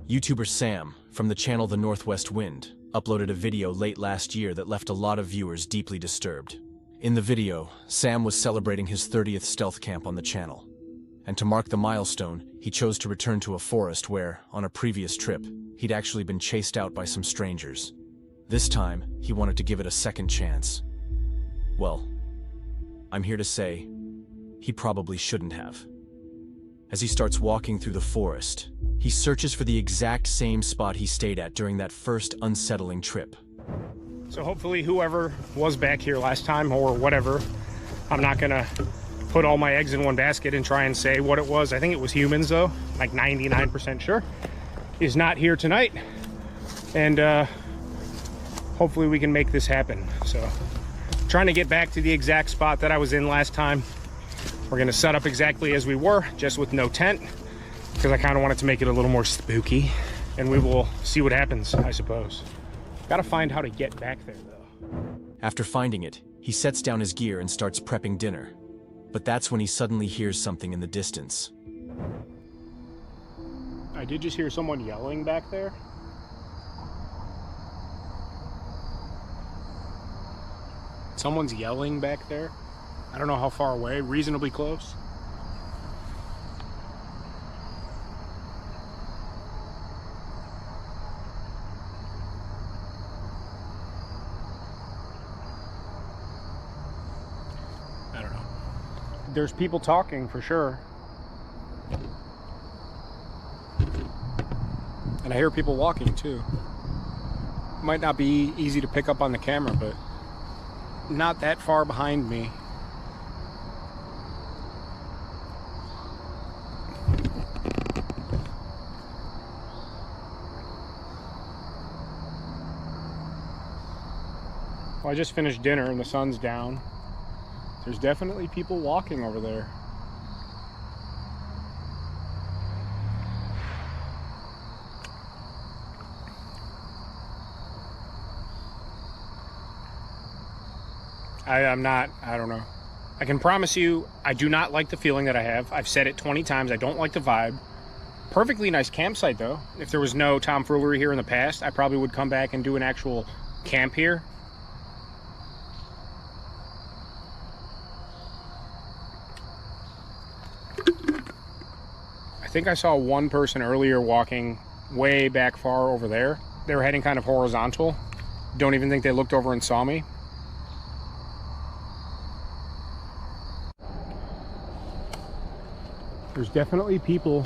YouTuber Sam, from the channel The Northwest Wind, uploaded a video late last year that left a lot of viewers deeply disturbed. In the video, Sam was celebrating his 30th stealth camp on the channel. And to mark the milestone, he chose to return to a forest where, on a previous trip, he'd actually been chased out by some strangers. This time, he wanted to give it a second chance. Well, I'm here to say, he probably shouldn't have. As he starts walking through the forest, he searches for the exact same spot he stayed at during that first unsettling trip. So hopefully whoever was back here last time or whatever, I'm not gonna put all my eggs in one basket and try and say what it was. I think it was humans though, like 99% sure, is not here tonight. And hopefully we can make this happen. So trying to get back to the exact spot that I was in last time. We're gonna set up exactly as we were, just with no tent, because I kind of wanted to make it a little more spooky, and we will see what happens, I suppose. Gotta find how to get back there though. After finding it, he sets down his gear and starts prepping dinner. But that's when he suddenly hears something in the distance. I did just hear someone yelling back there. Someone's yelling back there. I don't know how far away, reasonably close. I don't know. There's people talking for sure. And I hear people walking too. Might not be easy to pick up on the camera, but not that far behind me. Well, I just finished dinner and the sun's down. There's definitely people walking over there. I don't know. I can promise you, I do not like the feeling that I have. I've said it 20 times, I don't like the vibe. Perfectly nice campsite though. If there was no tomfoolery here in the past, I probably would come back and do an actual camp here. I think I saw one person earlier walking way back far over there. They were heading kind of horizontal. Don't even think they looked over and saw me. There's definitely people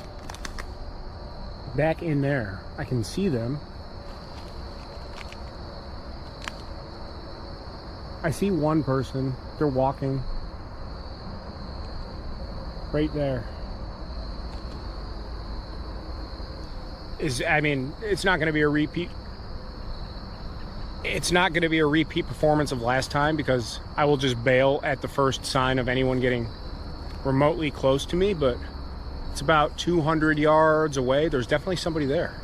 back in there. I can see them. I see one person. They're walking right there. I mean, it's not going to be a repeat. It's not going to be a repeat performance of last time, because I will just bail at the first sign of anyone getting remotely close to me, but it's about 200 yards away. There's definitely somebody there.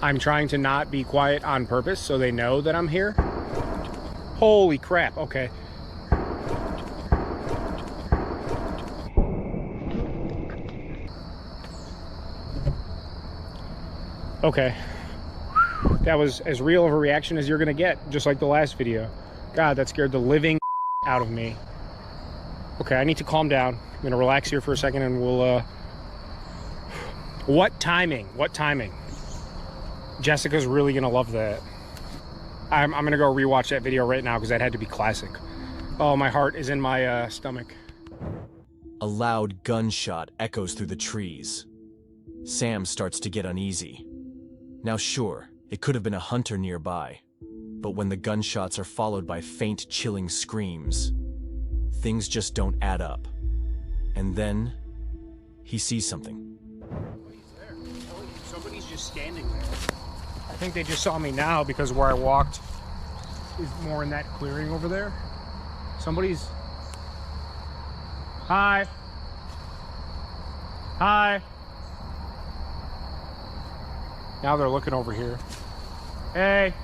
I'm trying to not be quiet on purpose so they know that I'm here. Holy crap, okay. Okay. That was as real of a reaction as you're gonna get, just like the last video. God, that scared the living out of me. Okay, I need to calm down. I'm gonna relax here for a second and we'll, what timing? What timing? Jessica's really gonna love that. I'm gonna go rewatch that video right now because that had to be classic. Oh, my heart is in my stomach. A loud gunshot echoes through the trees. Sam starts to get uneasy. Now sure, it could have been a hunter nearby, but when the gunshots are followed by faint, chilling screams, things just don't add up. And then, he sees something. Somebody's there. Somebody's just standing there. I think they just saw me now because where I walked is more in that clearing over there. Somebody's... Hi. Hi. Now they're looking over here. Hey.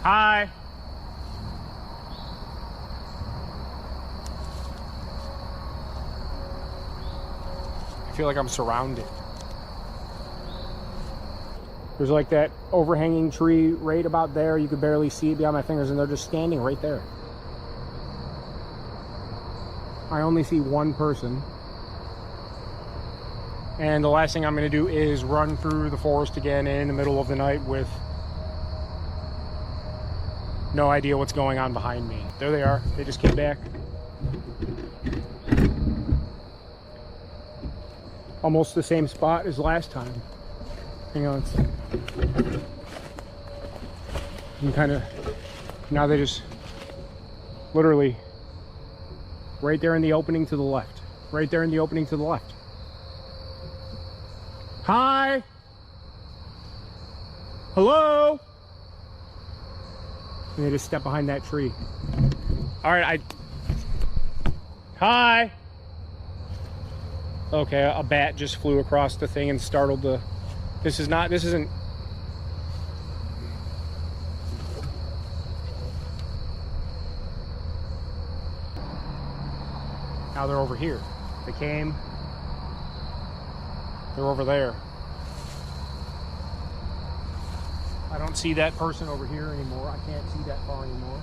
Hi. feel like I'm surrounded. There's like that overhanging tree right about there. You could barely see it beyond my fingers, and they're just standing right there. I only see one person. And the last thing I'm going to do is run through the forest again in the middle of the night with no idea what's going on behind me. There they are. They just came back. Almost the same spot as last time. Hang on. And kind of, now they just literally right there in the opening to the left. Right there in the opening to the left. Hi. Hello. And they just step behind that tree. All right, Hi. Okay, a bat just flew across the thing and startled the... This isn't... Now they're over here. They came. They're over there. I don't see that person over here anymore. I can't see that far anymore.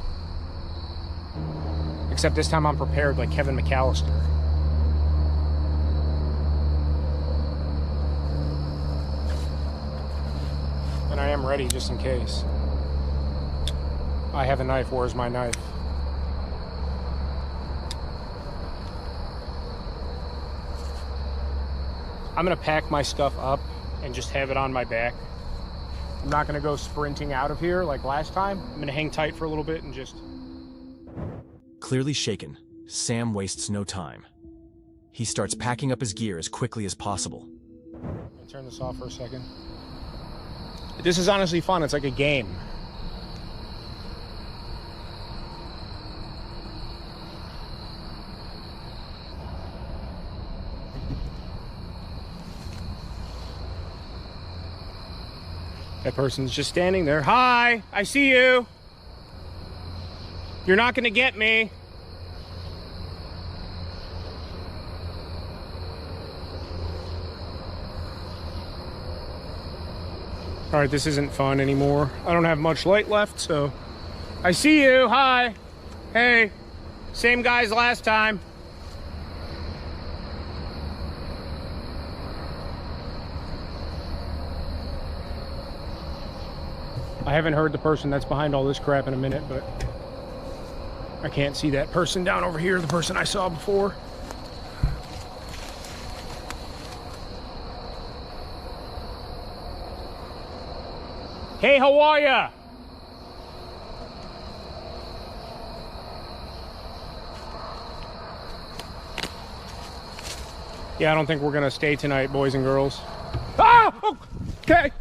Except this time I'm prepared like Kevin McAllister. And I am ready just in case. I have a knife. Where's my knife? I'm gonna pack my stuff up and just have it on my back. I'm not gonna go sprinting out of here like last time. I'm gonna hang tight for a little bit and just... Clearly shaken, Sam wastes no time. He starts packing up his gear as quickly as possible. I'll turn this off for a second. This is honestly fun. It's like a game. That person's just standing there. Hi, I see you. You're not gonna get me. All right, this isn't fun anymore. I don't have much light left, so I see you. Hi. Hey, same guys last time. I haven't heard the person that's behind all this crap in a minute, but I can't see that person down over here, the person I saw before. Hey, how are ya? Yeah, I don't think we're gonna stay tonight, boys and girls. Ah! Okay,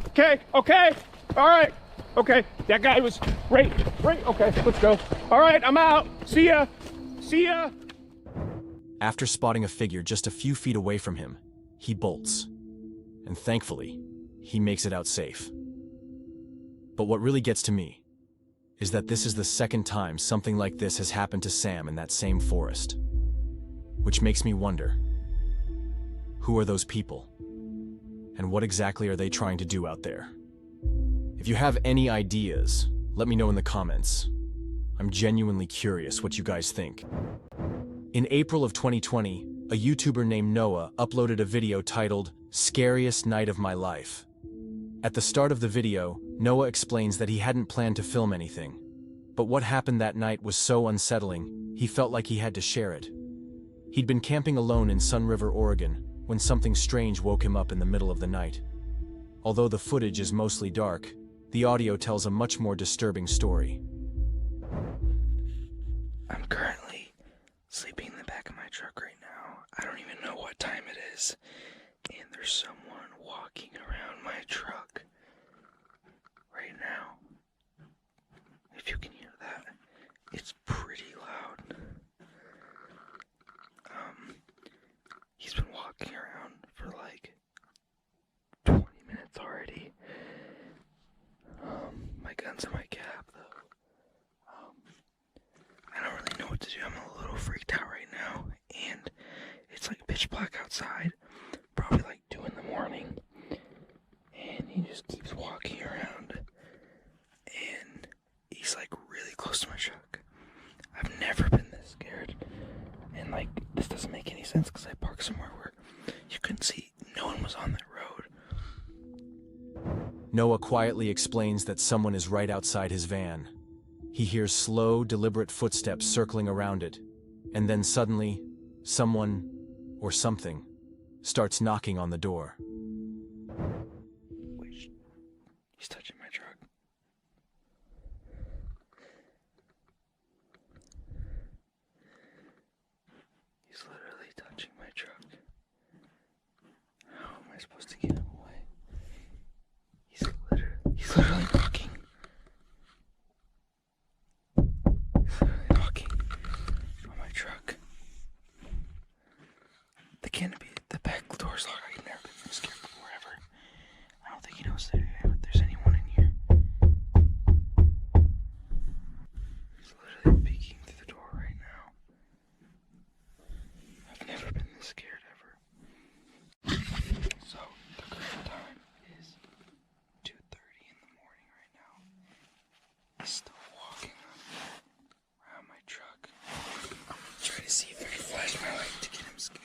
okay. All right. Okay, that guy was right. Okay, let's go. All right, I'm out. See ya. After spotting a figure just a few feet away from him, he bolts. And thankfully, he makes it out safe. But what really gets to me is that this is the second time something like this has happened to Sam in that same forest. Which makes me wonder, who are those people? And what exactly are they trying to do out there? If you have any ideas, let me know in the comments. I'm genuinely curious what you guys think. In April of 2020, a YouTuber named Noah uploaded a video titled, "Scariest Night of My Life." At the start of the video, Noah explains that he hadn't planned to film anything. But what happened that night was so unsettling, he felt like he had to share it. He'd been camping alone in Sun River, Oregon, when something strange woke him up in the middle of the night. Although the footage is mostly dark, the audio tells a much more disturbing story. I'm currently sleeping in the back of my truck right now. I don't even know what time it is. And there's someone walking around my truck right now. If you can hear that, it's pretty loud. He's been walking around for like 20 minutes already. My gun's in my cab though. I don't really know what to do. I'm a little freaked out right now, and it's like pitch black outside. probably like 2 in the morning, and he just keeps walking around, and he's like really close to my truck. I've never been this scared, and like this doesn't make any sense because I parked somewhere where you couldn't see, no one was on that road. Noah quietly explains that someone is right outside his van. He hears slow, deliberate footsteps circling around it, and then suddenly, someone, or something, starts knocking on the door. Wait, he's touching my truck. He's literally touching my truck. How am I supposed to get him away? He's literally knocking. He's literally knocking on my truck. The canopy, the back door's locked. I've never been this scared before ever. I don't think he knows that there's anyone in here. He's literally peeking through the door right now. I've never been this scared ever. So, the current time is 2:30 in the morning right now. He's still walking around my truck. I'm gonna try to see if I can flash my light to get him scared.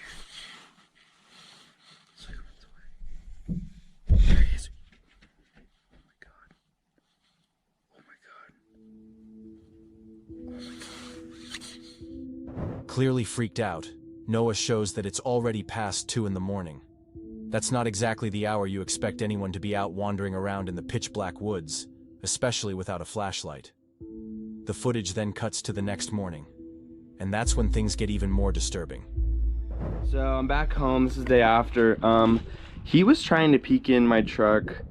So he runs away. There he is. Oh my god. Oh my god. Oh my god. Clearly freaked out, Noah shows that it's already past 2 in the morning. That's not exactly the hour you expect anyone to be out wandering around in the pitch-black woods, especially without a flashlight. The footage then cuts to the next morning, and that's when things get even more disturbing. So I'm back home. This is the day after. He was trying to peek in my truck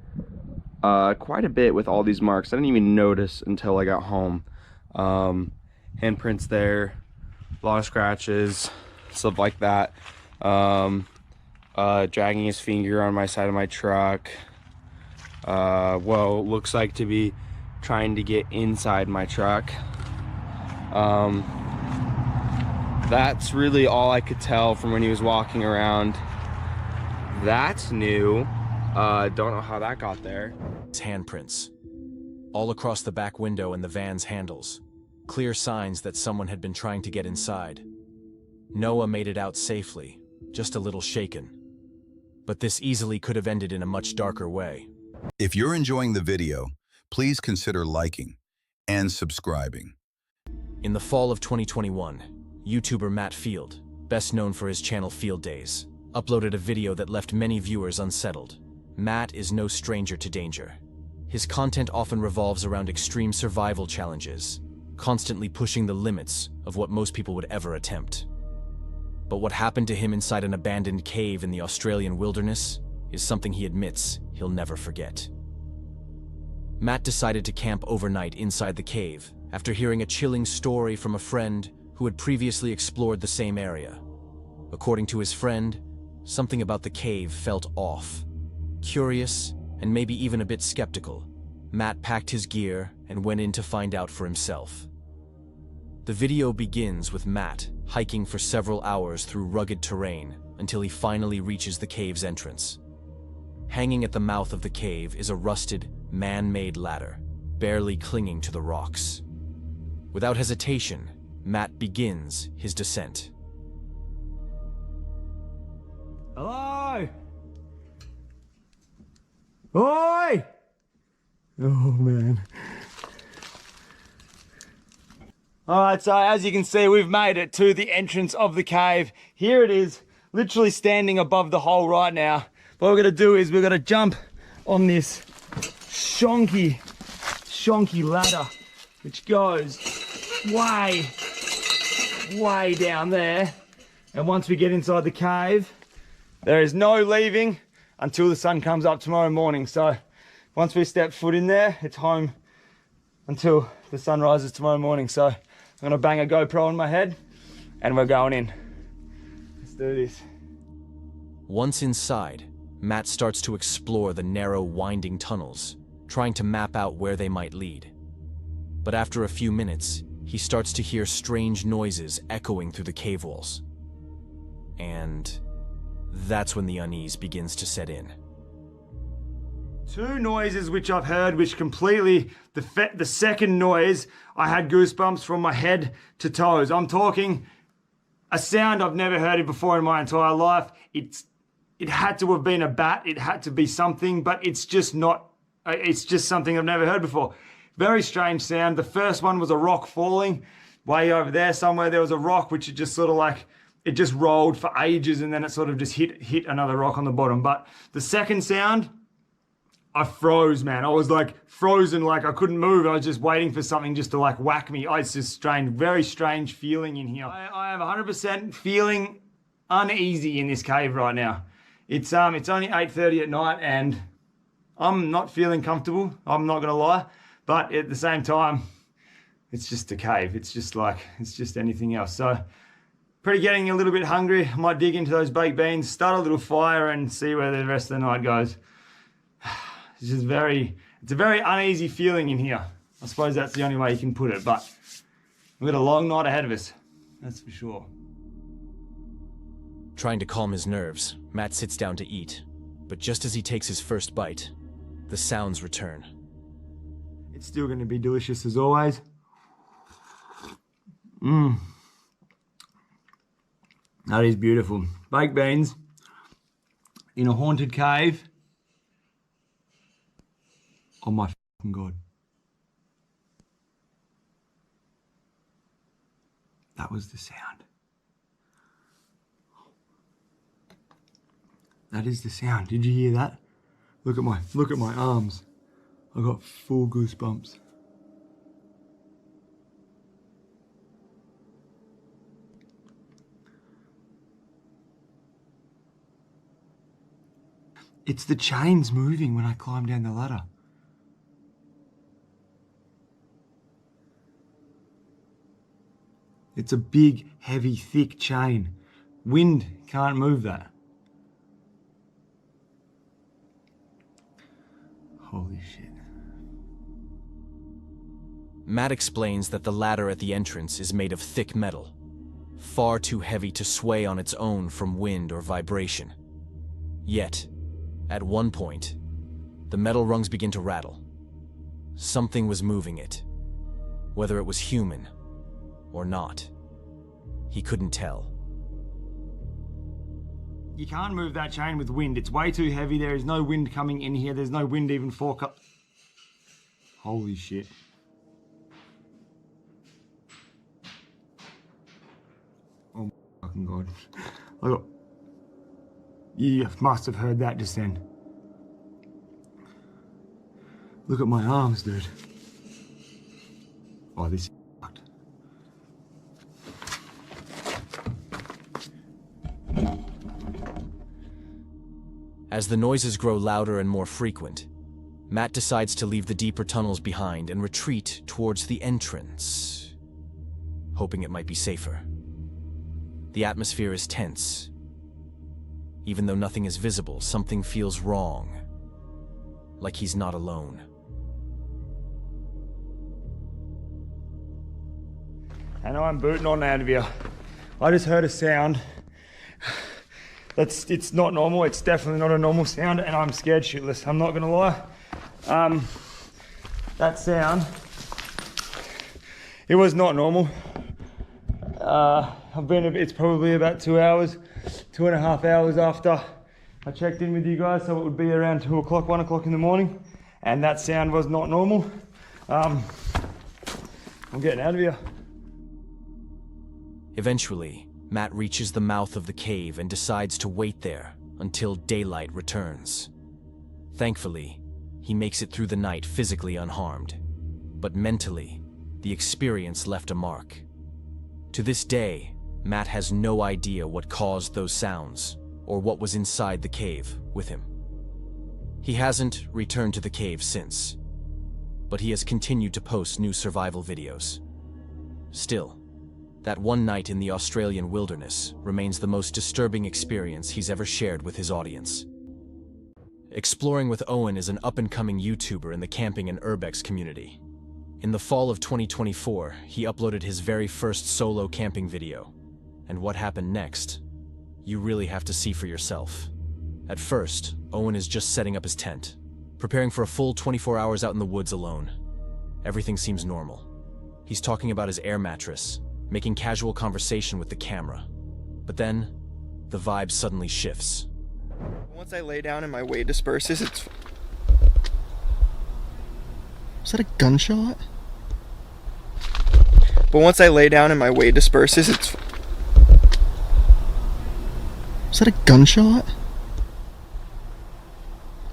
quite a bit with all these marks. I didn't even notice until I got home. Handprints there, a lot of scratches, stuff like that. Dragging his finger on my side of my truck. Whoa, looks like to be trying to get inside my truck. That's really all I could tell from when he was walking around. That's new. Don't know how that got there. His handprints, all across the back window and the van's handles. Clear signs that someone had been trying to get inside. Noah made it out safely, just a little shaken. But this easily could have ended in a much darker way. If you're enjoying the video, please consider liking and subscribing. In the fall of 2021, YouTuber Matt Field, best known for his channel Field Days, uploaded a video that left many viewers unsettled. Matt is no stranger to danger. His content often revolves around extreme survival challenges, constantly pushing the limits of what most people would ever attempt. But what happened to him inside an abandoned cave in the Australian wilderness is something he admits he'll never forget. Matt decided to camp overnight inside the cave after hearing a chilling story from a friend who had previously explored the same area. According to his friend, something about the cave felt off. Curious, and maybe even a bit skeptical, Matt packed his gear and went in to find out for himself. The video begins with Matt hiking for several hours through rugged terrain until he finally reaches the cave's entrance. Hanging at the mouth of the cave is a rusted, man-made ladder, barely clinging to the rocks. Without hesitation, Matt begins his descent. Hello? Oi! Oh, man. Alright, so as you can see, we've made it to the entrance of the cave. Here it is, literally standing above the hole right now. What we're gonna do is we're gonna jump on this shonky ladder, which goes way down there. And once we get inside the cave, there is no leaving until the sun comes up tomorrow morning. So once we step foot in there, it's home until the sun rises tomorrow morning. So I'm gonna bang a GoPro on my head and we're going in. Let's do this. Once inside, Matt starts to explore the narrow, winding tunnels, trying to map out where they might lead. But after a few minutes, he starts to hear strange noises echoing through the cave walls. And That's when the unease begins to set in. Two noises which I've heard, which completely, the second noise, I had goosebumps from my head to toes. I'm talking a sound I've never heard it before in my entire life. It had to have been a bat, it had to be something, but it's just not, it's just something I've never heard before. Very strange sound. The first one was a rock falling. Way over there somewhere, there was a rock which it just sort of like, it just rolled for ages and then it sort of just hit another rock on the bottom. But the second sound, I froze, man. I was like frozen, like I couldn't move. I was just waiting for something just to like whack me. It's just strange, very strange feeling in here. I have 100% feeling uneasy in this cave right now. It's only 8:30 at night and I'm not feeling comfortable. I'm not gonna lie, but at the same time, it's just a cave. It's just like, it's just anything else. So pretty getting a little bit hungry. I might dig into those baked beans, start a little fire and see where the rest of the night goes. It's just it's a very uneasy feeling in here. I suppose that's the only way you can put it, but we've got a long night ahead of us. That's for sure. Trying to calm his nerves, Matt sits down to eat, but just as he takes his first bite, the sounds return. It's still going to be delicious as always. That is beautiful. Baked beans in a haunted cave. Oh my fucking God. That was the sound. That is the sound. Did you hear that? Look at my arms. I got full goosebumps. It's the chains moving when I climb down the ladder. It's a big, heavy, thick chain. Wind can't move that. Holy shit. Matt explains that the ladder at the entrance is made of thick metal, far too heavy to sway on its own from wind or vibration. Yet, at one point, the metal rungs begin to rattle. Something was moving it, whether it was human or not. He couldn't tell. You can't move that chain with wind. It's way too heavy. There is no wind coming in here. There's no wind even forecast. Holy shit. Oh my fucking God. You must have heard that just then. Look at my arms, dude. Oh, this is fucked. As the noises grow louder and more frequent, Matt decides to leave the deeper tunnels behind and retreat towards the entrance, hoping it might be safer. The atmosphere is tense. Even though nothing is visible, something feels wrong, like he's not alone. I know I'm booting on out of here. I just heard a sound. It's not normal. It's definitely not a normal sound, and I'm scared shitless. I'm not gonna lie. That sound, it was not normal. It's probably about 2 hours, 2.5 hours after I checked in with you guys, so it would be around 2 o'clock, 1 o'clock in the morning, and that sound was not normal. I'm getting out of here. Eventually, Matt reaches the mouth of the cave and decides to wait there until daylight returns. Thankfully, he makes it through the night physically unharmed, but mentally, the experience left a mark. To this day, Matt has no idea what caused those sounds or what was inside the cave with him. He hasn't returned to the cave since, but he has continued to post new survival videos. Still, that one night in the Australian wilderness remains the most disturbing experience he's ever shared with his audience. Exploring with Owen is an up-and-coming YouTuber in the camping and urbex community. In the fall of 2024, he uploaded his very first solo camping video. And what happened next? you really have to see for yourself. At first, Owen is just setting up his tent, preparing for a full 24 hours out in the woods alone. Everything seems normal. He's talking about his air mattress, making casual conversation with the camera. But then, the vibe suddenly shifts. Once I lay down and my weight disperses, it's... Was that a gunshot? But once I lay down and my weight disperses, it's... Was that a gunshot?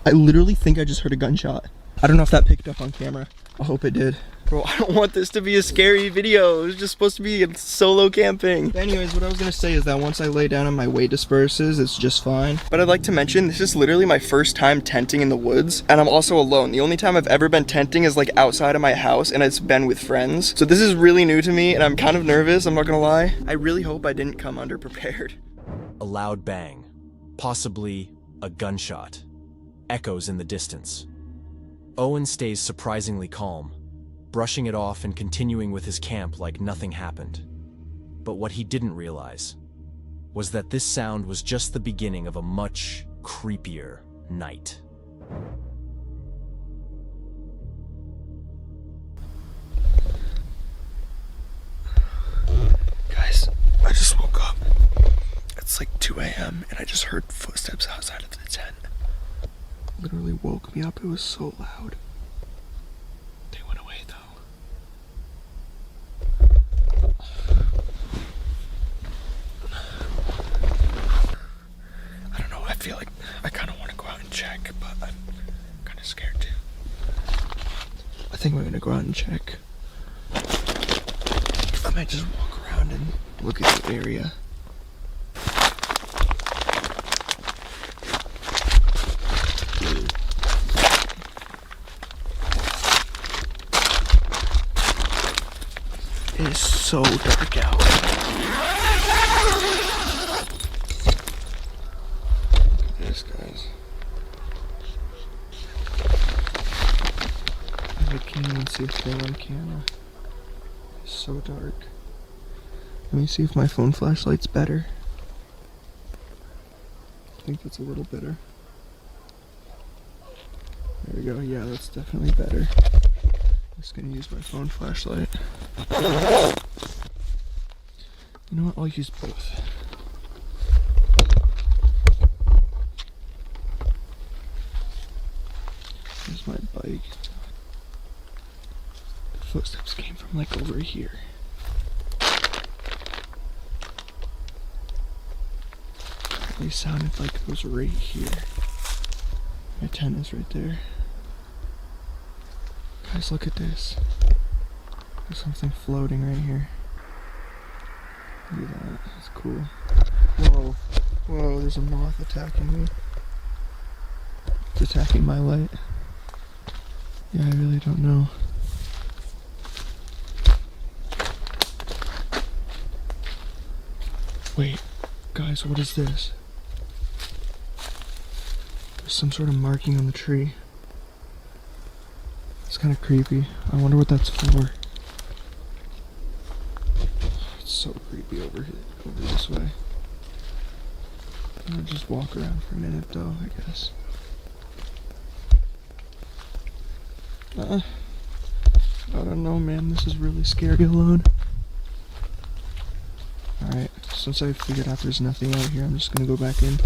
I literally think I just heard a gunshot. I don't know if that picked up on camera. I hope it did. Bro, I don't want this to be a scary video. It was just supposed to be solo camping. But anyways, what I was gonna say is that once I lay down and my weight disperses, it's just fine. But I'd like to mention, this is literally my first time tenting in the woods, and I'm also alone. The only time I've ever been tenting is like outside of my house, and it's been with friends. So this is really new to me, and I'm kind of nervous, I'm not gonna lie. I really hope I didn't come underprepared. A loud bang, possibly a gunshot, echoes in the distance. Owen stays surprisingly calm, brushing it off and continuing with his camp like nothing happened. But what he didn't realize was that this sound was just the beginning of a much creepier night. Guys, I just woke up. It's like 2 a.m. and I just heard footsteps outside of the tent. Literally woke me up. It was so loud. They went away though. I don't know. I feel like I kind of want to go out and check, but I'm kind of scared too. I think we're gonna go out and check. I might just walk around and look at the area. It is so dark out. Look at this, guys. I can't even see a thing on camera. It's so dark. Let me see if my phone flashlight's better. I think that's a little better. There we go. Yeah, that's definitely better. I'm just gonna use my phone flashlight. You know what? I'll use both. Here's my bike. The footsteps came from like over here. They sounded like it was right here. My tent is right there. Guys, look at this. There's something floating right here. Look at that. That's cool. Whoa. Whoa, there's a moth attacking me. It's attacking my light. Yeah, I really don't know. Wait, guys, what is this? There's some sort of marking on the tree. It's kind of creepy. I wonder what that's for. It's so creepy over here, over this way. I'm gonna just walk around for a minute though, I guess. I don't know, man. This is really scary alone. Alright, since I figured out there's nothing out here, I'm just gonna go back in.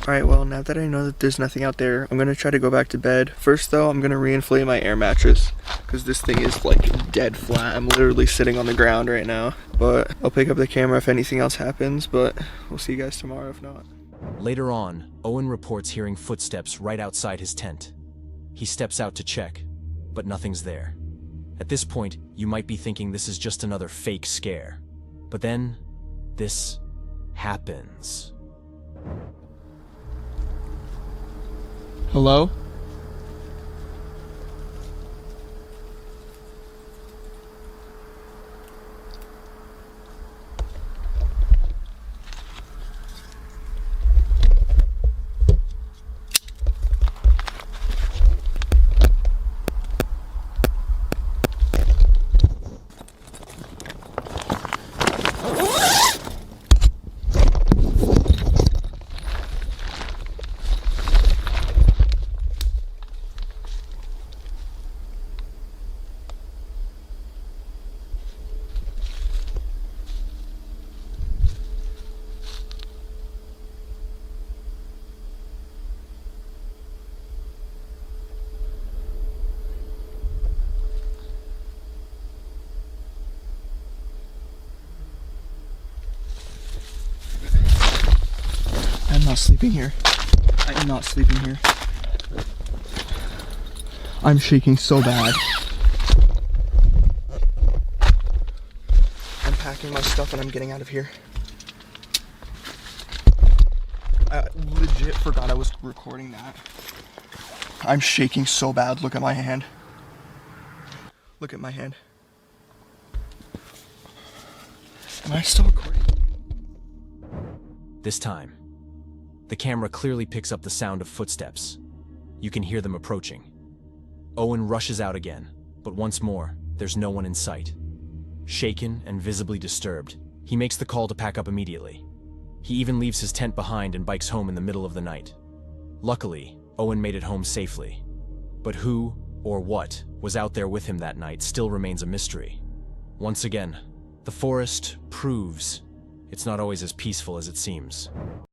Alright, well, now that I know that there's nothing out there, I'm gonna try to go back to bed. First though, I'm gonna reinflate my air mattress, because this thing is like dead flat. I'm literally sitting on the ground right now. But I'll pick up the camera if anything else happens, but we'll see you guys tomorrow if not. Later on, Owen reports hearing footsteps right outside his tent. He steps out to check, but nothing's there. At this point, you might be thinking this is just another fake scare. But then, this happens. Hello? sleeping here. I am not sleeping here. I'm shaking so bad. I'm packing my stuff and I'm getting out of here. I legit forgot I was recording that. I'm shaking so bad. Look at my hand. Look at my hand. Am I still recording? This time, the camera clearly picks up the sound of footsteps. You can hear them approaching. Owen rushes out again, but once more, there's no one in sight. Shaken and visibly disturbed, he makes the call to pack up immediately. He even leaves his tent behind and bikes home in the middle of the night. Luckily, Owen made it home safely. But who, or what, was out there with him that night still remains a mystery. Once again, the forest proves it's not always as peaceful as it seems.